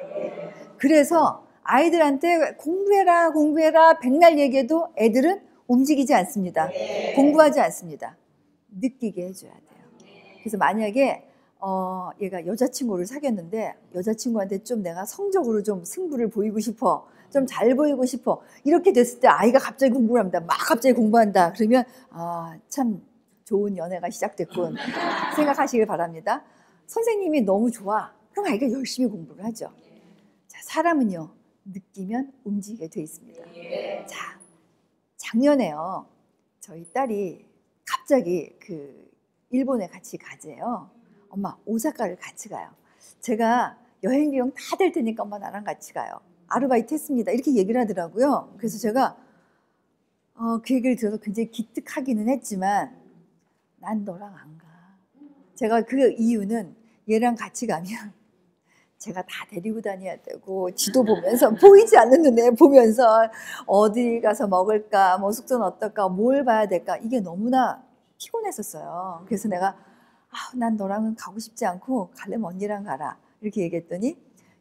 그래서 아이들한테 공부해라, 공부해라, 백날 얘기해도 애들은 움직이지 않습니다. 공부하지 않습니다. 느끼게 해줘야 돼요. 그래서 만약에 얘가 여자친구를 사귀었는데 여자친구한테 좀 내가 성적으로 좀 승부를 보이고 싶어, 좀 잘 보이고 싶어, 이렇게 됐을 때 아이가 갑자기 공부를 합니다. 막 갑자기 공부한다. 그러면 참 좋은 연애가 시작됐군 생각하시길 바랍니다. 선생님이 너무 좋아. 그럼 아이가 열심히 공부를 하죠. 자, 사람은요, 느끼면 움직이게 돼 있습니다. 자, 작년에요, 저희 딸이 갑자기 일본에 같이 가재요. 엄마, 오사카를 같이 가요. 제가 여행 비용 다 될 테니까 엄마 나랑 같이 가요. 아르바이트 했습니다. 이렇게 얘기를 하더라고요. 그래서 제가 그 얘기를 들어서 굉장히 기특하기는 했지만 난 너랑 안 가. 제가 그 이유는 얘랑 같이 가면 제가 다 데리고 다녀야 되고 지도 보면서 보이지 않는 눈에 보면서 어디 가서 먹을까, 뭐 숙소는 어떨까, 뭘 봐야 될까, 이게 너무나 피곤했었어요. 그래서 내가 난 너랑은 가고 싶지 않고 가려면 언니랑 가라 이렇게 얘기했더니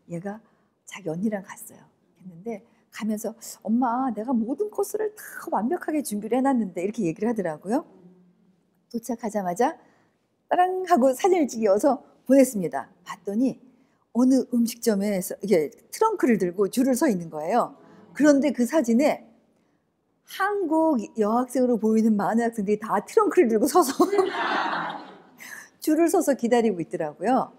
얘가 자기 언니랑 갔어요. 했는데 가면서 엄마, 내가 모든 코스를 다 완벽하게 준비를 해놨는데 이렇게 얘기를 하더라고요. 도착하자마자 따랑 하고 사진을 찍어서 보냈습니다. 봤더니 어느 음식점에서 이게 트렁크를 들고 줄을 서 있는 거예요. 그런데 그 사진에 한국 여학생으로 보이는 많은 학생들이 다 트렁크를 들고 서서 줄을 서서 기다리고 있더라고요.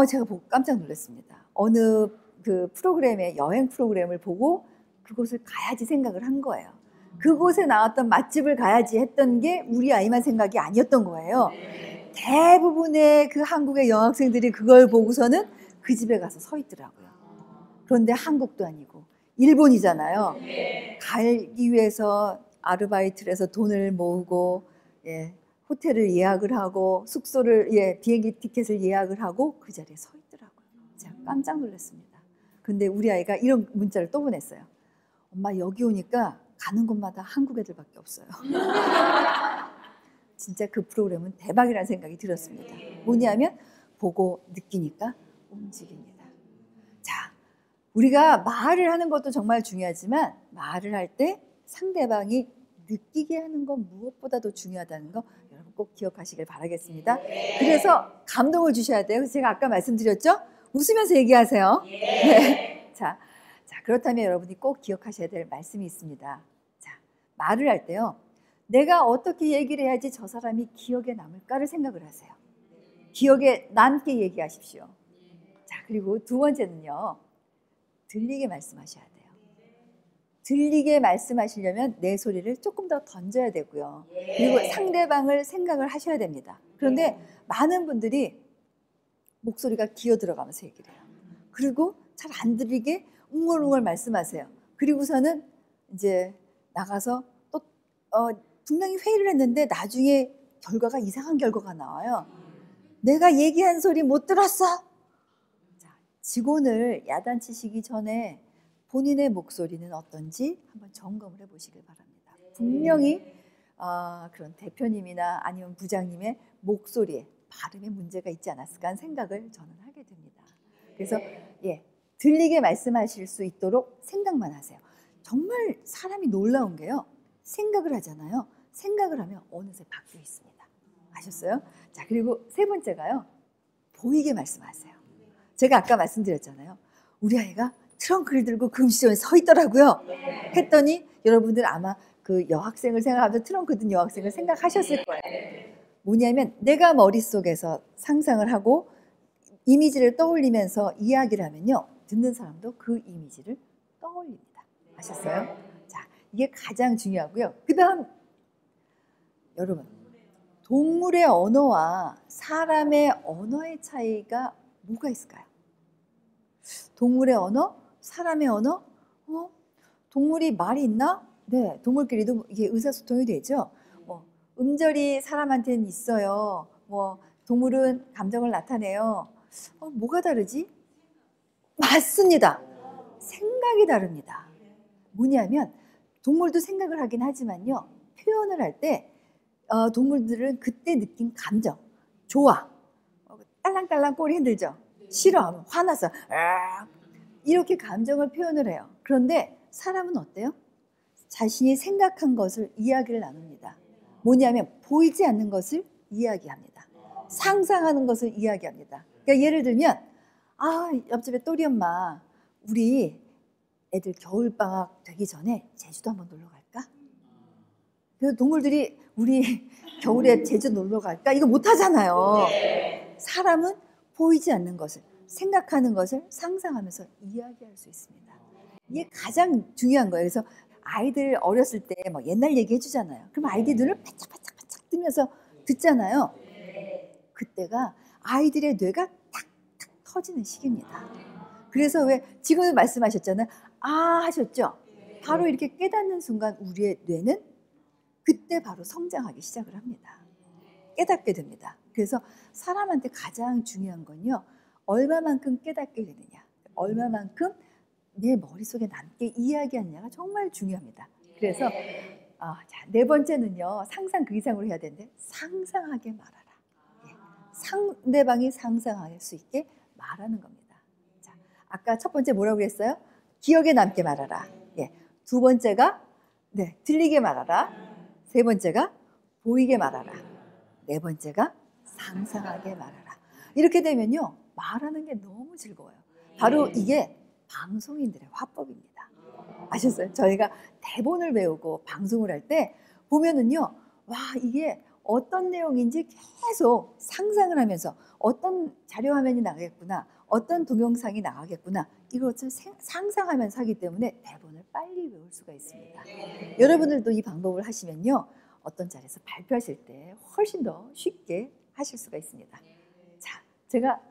제가 보고 깜짝 놀랐습니다. 어느 그 프로그램의 여행 프로그램을 보고 그곳을 가야지 생각을 한 거예요. 그곳에 나왔던 맛집을 가야지 했던 게 우리 아이만 생각이 아니었던 거예요. 대부분의 그 한국의 여학생들이 그걸 보고서는 그 집에 가서 서 있더라고요. 그런데 한국도 아니고 일본이잖아요. 가기 위해서 아르바이트를 해서 돈을 모으고 호텔을 예약을 하고 숙소를 비행기 티켓을 예약을 하고 그 자리에 서 있더라고요. 제가 깜짝 놀랐습니다. 근데 우리 아이가 이런 문자를 또 보냈어요. 엄마, 여기 오니까 가는 곳마다 한국 애들밖에 없어요. 진짜 그 프로그램은 대박이라는 생각이 들었습니다. 뭐냐면 보고 느끼니까 움직입니다. 자, 우리가 말을 하는 것도 정말 중요하지만 말을 할 때 상대방이 느끼게 하는 건 무엇보다도 중요하다는 거 여러분 꼭 기억하시길 바라겠습니다. 그래서 감동을 주셔야 돼요. 그래서 제가 아까 말씀드렸죠? 웃으면서 얘기하세요. 네. 자, 그렇다면 여러분이 꼭 기억하셔야 될 말씀이 있습니다. 자, 말을 할 때요, 내가 어떻게 얘기를 해야지 저 사람이 기억에 남을까를 생각을 하세요. 기억에 남게 얘기하십시오. 자, 그리고 두 번째는요, 들리게 말씀하셔야 돼요. 들리게 말씀하시려면 내 소리를 조금 더 던져야 되고요. 그리고 상대방을 생각을 하셔야 됩니다. 그런데 많은 분들이 목소리가 기어 들어가면서 얘기를 해요. 그리고 잘 안 들리게 웅얼웅얼 말씀하세요. 그리고서는 이제 나가서 또 분명히 회의를 했는데 나중에 결과가 이상한 결과가 나와요. 내가 얘기한 소리 못 들었어? 자, 직원을 야단치시기 전에 본인의 목소리는 어떤지 한번 점검을 해보시길 바랍니다. 분명히 그런 대표님이나 아니면 부장님의 목소리에 발음에 문제가 있지 않았을까 하는 생각을 저는 하게 됩니다. 그래서 들리게 말씀하실 수 있도록 생각만 하세요. 정말 사람이 놀라운 게요. 생각을 하잖아요. 생각을 하면 어느새 바뀌어 있습니다. 아셨어요? 자, 그리고 세 번째가요. 보이게 말씀하세요. 제가 아까 말씀드렸잖아요. 우리 아이가 트렁크를 들고 그 음식점에 서 있더라고요. 했더니 여러분들 아마 그 여학생을 생각하면서 트렁크 든 여학생을 생각하셨을 거예요. 뭐냐면 내가 머릿속에서 상상을 하고 이미지를 떠올리면서 이야기를 하면요. 듣는 사람도 그 이미지를 떠올립니다. 아셨어요? 자, 이게 가장 중요하고요. 그 다음 여러분, 동물의 언어와 사람의 언어의 차이가 뭐가 있을까요? 동물의 언어, 사람의 언어? 동물이 말이 있나? 네, 동물끼리도 이게 의사소통이 되죠. 음절이 사람한테는 있어요. 동물은 감정을 나타내요. 뭐가 다르지? 맞습니다. 생각이 다릅니다. 뭐냐면 동물도 생각을 하긴 하지만요. 표현을 할 때 동물들은 그때 느낀 감정, 좋아, 딸랑딸랑 꼬리 흔들죠. 싫어, 화나서 이렇게 감정을 표현을 해요. 그런데 사람은 어때요? 자신이 생각한 것을 이야기를 나눕니다. 뭐냐면 보이지 않는 것을 이야기합니다. 상상하는 것을 이야기합니다. 그러니까 예를 들면 옆집에 또리 엄마 우리 애들 겨울방학 되기 전에 제주도 한번 놀러 갈까? 그 동물들이 우리 겨울에 제주 놀러 갈까? 이거 못 하잖아요. 사람은 보이지 않는 것을 생각하는 것을 상상하면서 이야기할 수 있습니다. 이게 가장 중요한 거예요. 그래서 아이들 어렸을 때 옛날 얘기 해주잖아요. 그럼 아이들 눈을 반짝반짝반짝 뜨면서 듣잖아요. 그때가 아이들의 뇌가 탁탁 터지는 시기입니다. 그래서 왜 지금 말씀하셨잖아요. 하셨죠? 바로 이렇게 깨닫는 순간 우리의 뇌는 그때 바로 성장하기 시작을 합니다. 깨닫게 됩니다. 그래서 사람한테 가장 중요한 건요. 얼마만큼 깨닫게 되느냐. 얼마만큼 내 머릿속에 남게 이야기하느냐가 정말 중요합니다. 그래서 네 번째는요. 상상 그 이상으로 해야 되는데 상상하게 말하라. 상대방이 상상할 수 있게 말하는 겁니다. 자, 아까 첫 번째 뭐라고 그랬어요? 기억에 남게 말하라. 두 번째가 들리게 말하라. 세 번째가 보이게 말하라. 네 번째가 상상하게 말하라. 이렇게 되면요. 말하는 게 너무 즐거워요. 바로 이게 방송인들의 화법입니다. 아셨어요? 저희가 대본을 배우고 방송을 할 때 보면은요. 이게 어떤 내용인지 계속 상상을 하면서 어떤 자료 화면이 나가겠구나. 어떤 동영상이 나가겠구나. 이것을 상상하면서 하기 때문에 대본을 빨리 외울 수가 있습니다. 여러분들도 이 방법을 하시면요. 어떤 자리에서 발표하실 때 훨씬 더 쉽게 하실 수가 있습니다. 자, 제가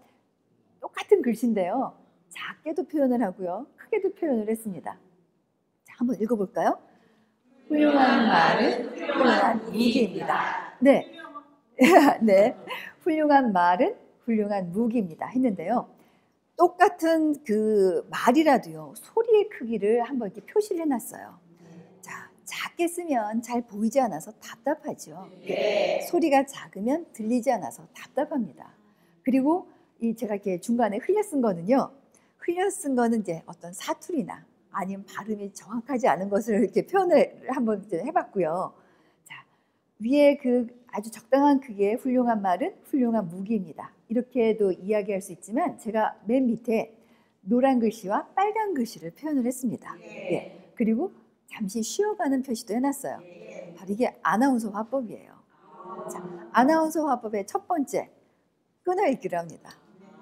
똑같은 글씨인데요. 작게도 표현을 하고요. 크게도 표현을 했습니다. 자, 한번 읽어볼까요? 훌륭한 말은 훌륭한 무기입니다. 네. 훌륭한 말은 훌륭한 무기입니다. 했는데요. 똑같은 그 말이라도요. 소리의 크기를 한번 이렇게 표시를 해놨어요. 자, 작게 쓰면 잘 보이지 않아서 답답하죠. 소리가 작으면 들리지 않아서 답답합니다. 그리고 제가 이렇게 중간에 흘려 쓴 거는요. 흘려 쓴 거는 이제 어떤 사투리나 아니면 발음이 정확하지 않은 것을 이렇게 표현을 한번 해봤고요. 자, 위에 그 아주 적당한 크기의 훌륭한 말은 훌륭한 무기입니다. 이렇게도 이야기할 수 있지만 제가 맨 밑에 노란 글씨와 빨간 글씨를 표현을 했습니다. 그리고 잠시 쉬어가는 표시도 해놨어요. 바로 이게 아나운서 화법이에요. 자, 아나운서 화법의 첫 번째 끊어 읽기를 합니다.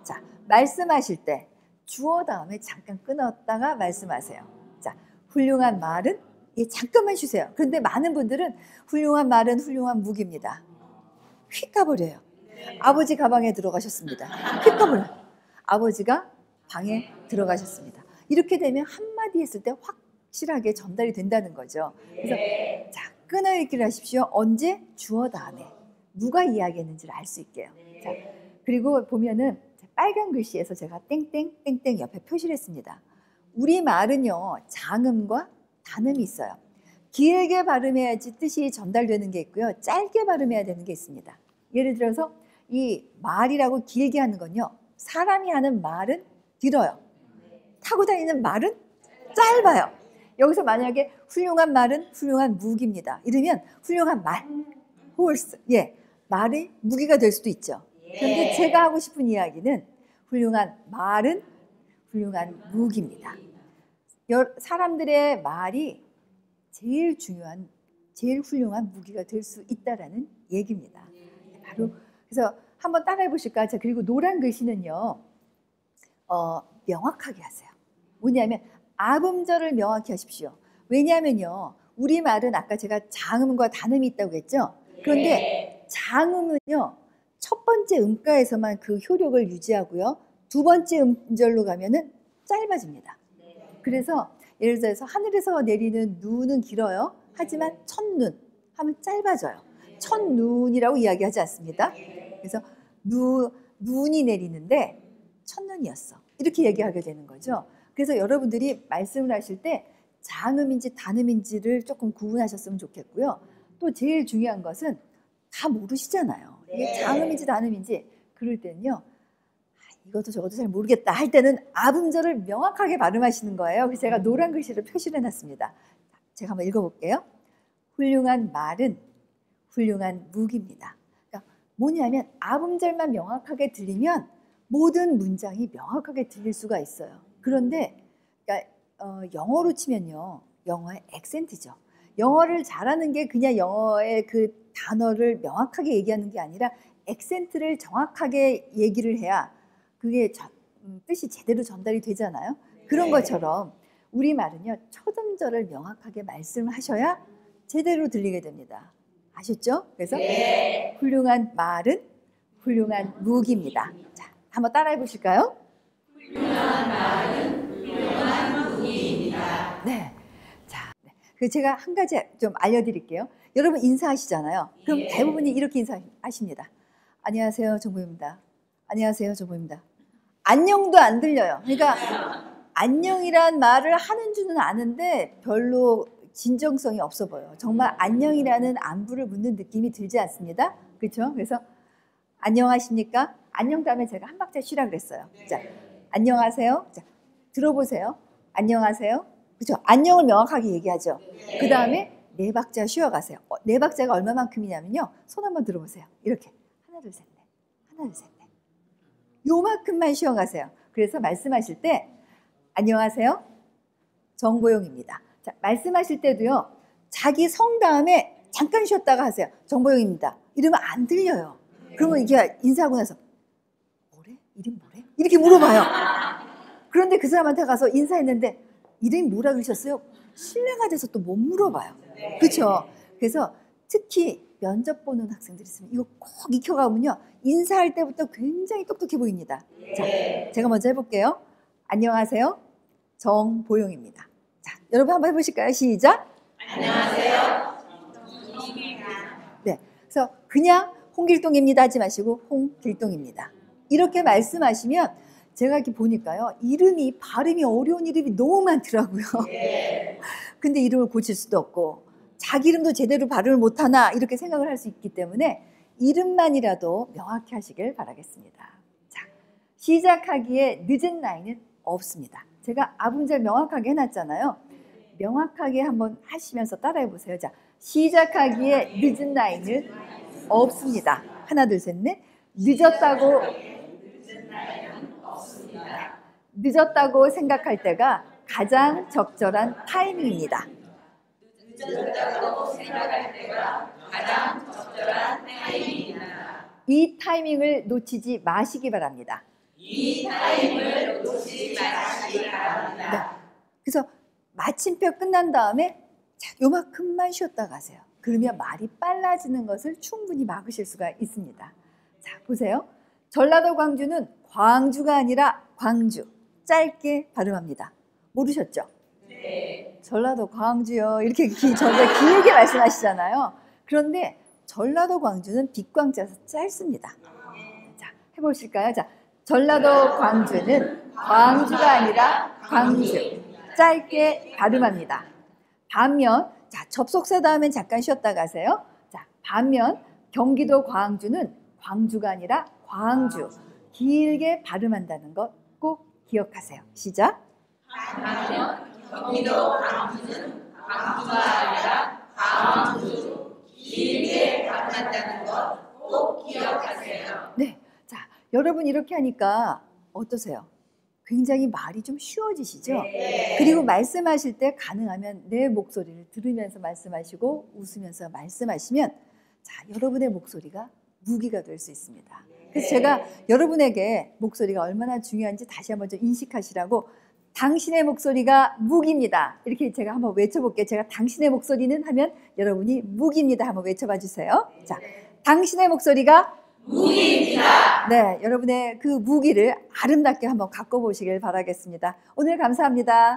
자, 말씀하실 때 주어 다음에 잠깐 끊었다가 말씀하세요. 자, 훌륭한 말은 잠깐만 쉬세요. 그런데 많은 분들은 훌륭한 말은 훌륭한 무기입니다. 휙 가버려요. 아버지 가방에 들어가셨습니다. 휙 가버려요. 아버지가 방에 들어가셨습니다. 이렇게 되면 한마디 했을 때 확실하게 전달이 된다는 거죠. 그래서 자, 끊어 읽기를 하십시오. 언제? 주어 다음에 누가 이야기했는지를 알 수 있게요. 자, 그리고 보면은 빨간 글씨에서 제가 땡땡 땡땡 옆에 표시를 했습니다. 우리말은요, 장음과 단음이 있어요. 길게 발음해야지 뜻이 전달되는 게 있고요. 짧게 발음해야 되는 게 있습니다. 예를 들어서 이 말이라고 길게 하는 건요, 사람이 하는 말은 길어요. 타고 다니는 말은 짧아요. 여기서 만약에 훌륭한 말은 훌륭한 무기입니다. 이러면 훌륭한 말, horse, 말이 무기가 될 수도 있죠. 그런데 제가 하고 싶은 이야기는 훌륭한 말은 훌륭한 무기입니다. 사람들의 말이 제일 중요한, 제일 훌륭한 무기가 될 수 있다라는 얘기입니다. 바로 그래서 한번 따라해 보실까요? 자, 그리고 노란 글씨는요, 명확하게 하세요. 뭐냐면 아음절을 명확히 하십시오. 왜냐하면요, 우리말은 아까 제가 장음과 단음이 있다고 했죠. 그런데 장음은요, 첫 번째 음가에서만 그 효력을 유지하고요, 두 번째 음절로 가면은 짧아집니다. 그래서 예를 들어서 하늘에서 내리는 눈은 길어요. 하지만 첫눈 하면 짧아져요. 첫눈이라고 이야기하지 않습니다. 그래서 눈이 내리는데 첫눈이었어. 이렇게 얘기하게 되는 거죠. 그래서 여러분들이 말씀을 하실 때 장음인지 단음인지를 조금 구분하셨으면 좋겠고요. 또 제일 중요한 것은 다 모르시잖아요. 이게 장음인지 단음인지. 그럴 때는요, 이것도 저것도 잘 모르겠다 할 때는 아음절을 명확하게 발음하시는 거예요. 그래서 제가 노란 글씨로 표시를 해놨습니다. 제가 한번 읽어볼게요. 훌륭한 말은 훌륭한 무기입니다. 그러니까 뭐냐면 아음절만 명확하게 들리면 모든 문장이 명확하게 들릴 수가 있어요. 그런데 그러니까 영어로 치면요, 영어의 액센트죠. 영어를 잘하는 게 그냥 영어의 그 단어를 명확하게 얘기하는 게 아니라 액센트를 정확하게 얘기를 해야 그게 뜻이 제대로 전달이 되잖아요. 그런 것처럼 우리말은요, 첫 음절을 명확하게 말씀하셔야 제대로 들리게 됩니다. 아셨죠? 그래서 훌륭한 말은 훌륭한 무기입니다. 자, 한번 따라해 보실까요? 훌륭한 말은 훌륭한 무기입니다. 네. 자, 제가 한 가지 좀 알려드릴게요. 여러분 인사하시잖아요. 그럼 대부분이 이렇게 인사하십니다. 안녕하세요, 정보입니다. 안녕하세요, 정보입니다. 안녕도 안 들려요. 그러니까 안녕이란 말을 하는 줄은 아는데 별로 진정성이 없어 보여요. 정말 안녕이라는 안부를 묻는 느낌이 들지 않습니다. 그렇죠? 그래서 안녕하십니까? 안녕 다음에 제가 한 박자 쉬라 그랬어요. 자, 안녕하세요. 자, 들어보세요. 안녕하세요. 그렇죠? 안녕을 명확하게 얘기하죠. 그 다음에 네 박자 쉬어가세요. 네 박자가 얼마만큼이냐면요, 손 한번 들어보세요. 이렇게 하나 둘 셋 넷, 하나 둘 셋 넷. 요만큼만 쉬어가세요. 그래서 말씀하실 때 안녕하세요, 정보용입니다. 자, 말씀하실 때도요, 자기 성 다음에 잠깐 쉬었다가 하세요. 정보용입니다. 이러면 안 들려요. 그러면 이게 인사하고 나서 뭐래? 이름 뭐래? 이렇게 물어봐요. 그런데 그 사람한테 가서 인사했는데 이름이 뭐라 그러셨어요? 신뢰가 돼서 또 못 물어봐요. 그렇죠? 그래서 특히 면접 보는 학생들이 있으면 이거 꼭 익혀가면요, 인사할 때부터 굉장히 똑똑해 보입니다. 자, 제가 먼저 해볼게요. 안녕하세요, 정보용입니다. 자, 여러분 한번 해보실까요? 시작. 안녕하세요, 정보용입니다. 네, 그래서 그냥 홍길동입니다 하지 마시고 홍길동입니다. 이렇게 말씀하시면 제가 이렇게 보니까요, 이름이 발음이 어려운 이름이 너무 많더라고요. 근데 이름을 고칠 수도 없고 자기 이름도 제대로 발음을 못하나 이렇게 생각을 할 수 있기 때문에 이름만이라도 명확히 하시길 바라겠습니다. 자, 시작하기에 늦은 나이는 없습니다. 제가 아음절 명확하게 해놨잖아요. 명확하게 한번 하시면서 따라해 보세요. 자, 시작하기에 늦은 나이는 없습니다. 하나 둘 셋 넷. 늦었다고 생각할 때가 가장 적절한 타이밍입니다. 늦었다고 생각할 때가 가장 적절한 타이밍입니다. 이 타이밍을 놓치지 마시기 바랍니다. 이 타이밍을 놓치지 마시기 바랍니다. 네. 그래서 마침표 끝난 다음에 자, 요만큼만 쉬었다 가세요. 그러면 말이 빨라지는 것을 충분히 막으실 수가 있습니다. 자, 보세요. 전라도 광주는 광주가 아니라 광주. 짧게 발음합니다. 모르셨죠? 네. 전라도 광주요. 이렇게 저희가 길게 말씀하시잖아요. 그런데 전라도 광주는 빗광자에서 짧습니다. 자, 해보실까요? 자, 전라도 광주는 광주가 아니라 광주. 짧게 발음합니다. 반면, 자, 접속사 다음엔 잠깐 쉬었다 가세요. 자, 반면 경기도 광주는 광주가 아니라 광주. 길게 발음한다는 것 꼭 기억하세요. 시작. 반면 경기도 광주는 광주가 아니라 광주. 길게 발음한다는 것 꼭 기억하세요. 네. 자, 여러분 이렇게 하니까 어떠세요? 굉장히 말이 좀 쉬워지시죠? 네. 그리고 말씀하실 때 가능하면 내 목소리를 들으면서 말씀하시고 웃으면서 말씀하시면 자, 여러분의 목소리가 무기가 될 수 있습니다. 그래서 제가 여러분에게 목소리가 얼마나 중요한지 다시 한번 좀 인식하시라고 당신의 목소리가 무기입니다. 이렇게 제가 한번 외쳐볼게요. 제가 당신의 목소리는 하면 여러분이 무기입니다. 한번 외쳐봐 주세요. 자, 당신의 목소리가 무기입니다. 네, 여러분의 그 무기를 아름답게 한번 갖고 보시길 바라겠습니다. 오늘 감사합니다.